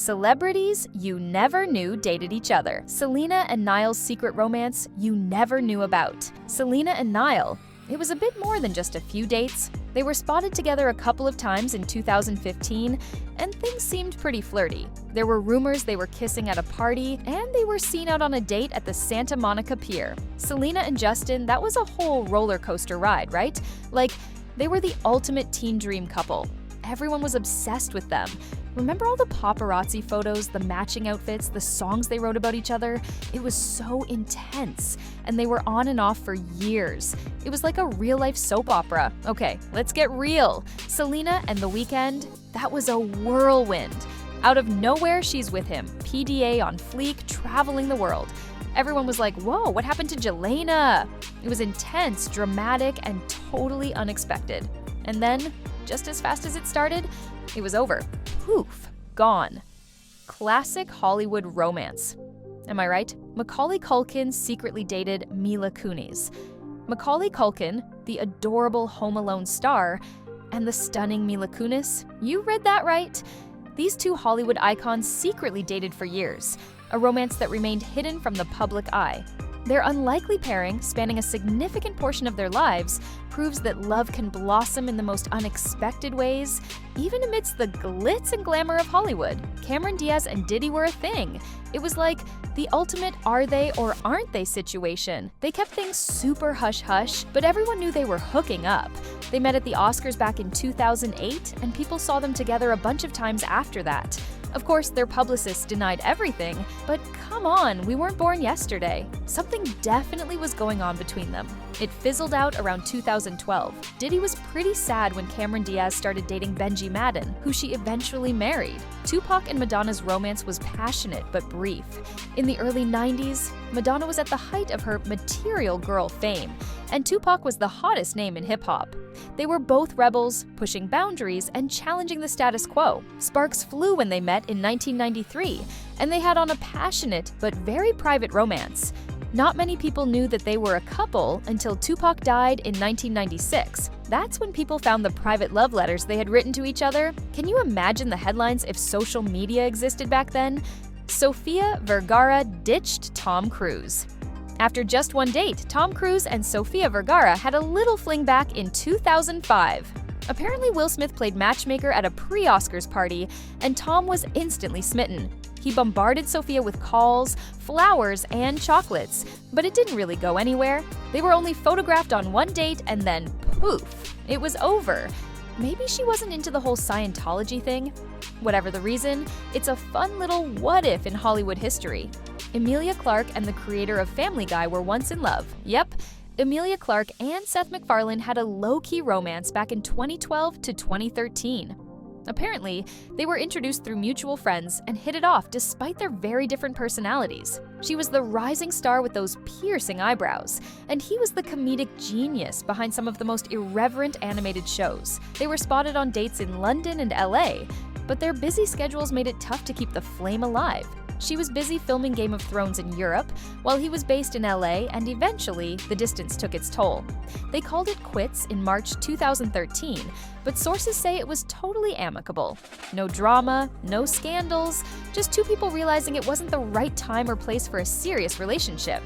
Celebrities you never knew dated each other. Selena and Niall's secret romance you never knew about. Selena and Niall. It was a bit more than just a few dates. They were spotted together a couple of times in 2015, and things seemed pretty flirty. There were rumors they were kissing at a party, and they were seen out on a date at the Santa Monica Pier. Selena and Justin, that was a whole roller coaster ride, right? Like, they were the ultimate teen dream couple. Everyone was obsessed with them. Remember all the paparazzi photos, the matching outfits, the songs they wrote about each other? It was so intense, and they were on and off for years. It was like a real-life soap opera. Okay, let's get real. Selena and The Weeknd, that was a whirlwind. Out of nowhere, she's with him, PDA on fleek, traveling the world. Everyone was like, whoa, what happened to Jelena? It was intense, dramatic, and totally unexpected. And then, just as fast as it started, it was over. Poof, gone. Classic Hollywood romance. Am I right? Macaulay Culkin secretly dated Mila Kunis. Macaulay Culkin, the adorable Home Alone star, and the stunning Mila Kunis, you read that right. These two Hollywood icons secretly dated for years, a romance that remained hidden from the public eye. Their unlikely pairing, spanning a significant portion of their lives, proves that love can blossom in the most unexpected ways, even amidst the glitz and glamour of Hollywood. Diaz and Diddy were a thing. It was like the ultimate are they or aren't they situation. They kept things super hush-hush, but everyone knew they were hooking up. They met at the Oscars back in 2008, and people saw them together a bunch of times after that. Of course, their publicists denied everything, but come on, we weren't born yesterday. Something definitely was going on between them. It fizzled out around 2012. Diddy was pretty sad when Diaz started dating Benji Madden, who she eventually married. Tupac and Madonna's romance was passionate but brief. In the early 90s, Madonna was at the height of her material girl fame, and Tupac was the hottest name in hip-hop. They were both rebels, pushing boundaries and challenging the status quo. Sparks flew when they met in 1993, and they had on a passionate but very private romance. Not many people knew that they were a couple until Tupac died in 1996. That's when people found the private love letters they had written to each other. Can you imagine the headlines if social media existed back then? Sofia Vergara ditched Tom Cruise. After just one date, Tom Cruise and Sofia Vergara had a little fling back in 2005. Apparently, Will Smith played matchmaker at a pre-Oscars party, and Tom was instantly smitten. He bombarded Sofia with calls, flowers, and chocolates, but it didn't really go anywhere. They were only photographed on one date, and then poof, it was over. Maybe she wasn't into the whole Scientology thing? Whatever the reason, it's a fun little what-if in Hollywood history. Emilia Clarke and the creator of Family Guy were once in love. Yep, Emilia Clarke and Seth MacFarlane had a low-key romance back in 2012 to 2013. Apparently, they were introduced through mutual friends and hit it off despite their very different personalities. She was the rising star with those piercing eyebrows, and he was the comedic genius behind some of the most irreverent animated shows. They were spotted on dates in London and LA, but their busy schedules made it tough to keep the flame alive. She was busy filming Game of Thrones in Europe, while he was based in LA, and eventually, the distance took its toll. They called it quits in March 2013, but sources say it was totally amicable. No drama, no scandals, just two people realizing it wasn't the right time or place for a serious relationship.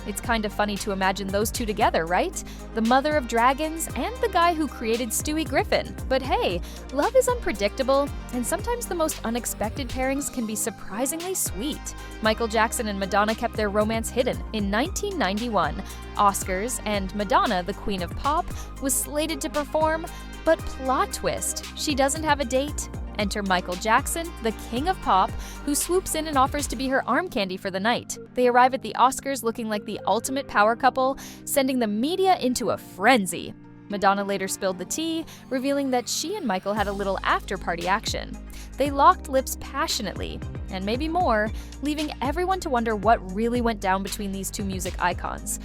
It's kind of funny to imagine those two together, right? The mother of dragons and the guy who created Stewie Griffin. But hey, love is unpredictable, and sometimes the most unexpected pairings can be surprisingly sweet. Michael Jackson and Madonna kept their romance hidden. In 1991, Oscars, and Madonna, the queen of pop, was slated to perform, but plot twist, she doesn't have a date. Enter Michael Jackson, the king of pop, who swoops in and offers to be her arm candy for the night. They arrive at the Oscars looking like the ultimate power couple, sending the media into a frenzy. Madonna later spilled the tea, revealing that she and Michael had a little after-party action. They locked lips passionately, and maybe more, leaving everyone to wonder what really went down between these two music icons.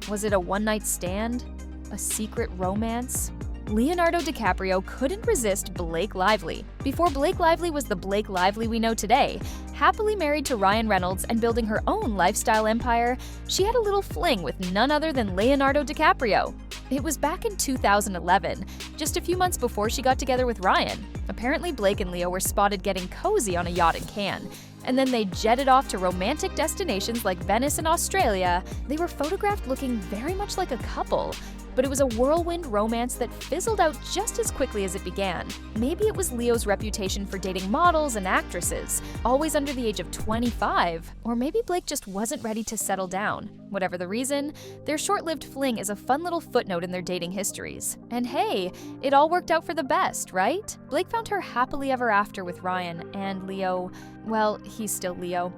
Was it a one-night stand? A secret romance? Leonardo DiCaprio couldn't resist Blake Lively. Before Blake Lively was the Blake Lively we know today, happily married to Ryan Reynolds and building her own lifestyle empire, she had a little fling with none other than Leonardo DiCaprio. It was back in 2011, just a few months before she got together with Ryan. Apparently, Blake and Leo were spotted getting cozy on a yacht in Cannes, and then they jetted off to romantic destinations like Venice and Australia. They were photographed looking very much like a couple, but it was a whirlwind romance that fizzled out just as quickly as it began. Maybe it was Leo's reputation for dating models and actresses, always under the age of 25, or maybe Blake just wasn't ready to settle down. Whatever the reason, their short-lived fling is a fun little footnote in their dating histories. And hey, it all worked out for the best, right? Blake found her happily ever after with Ryan, and Leo, well, he's still Leo.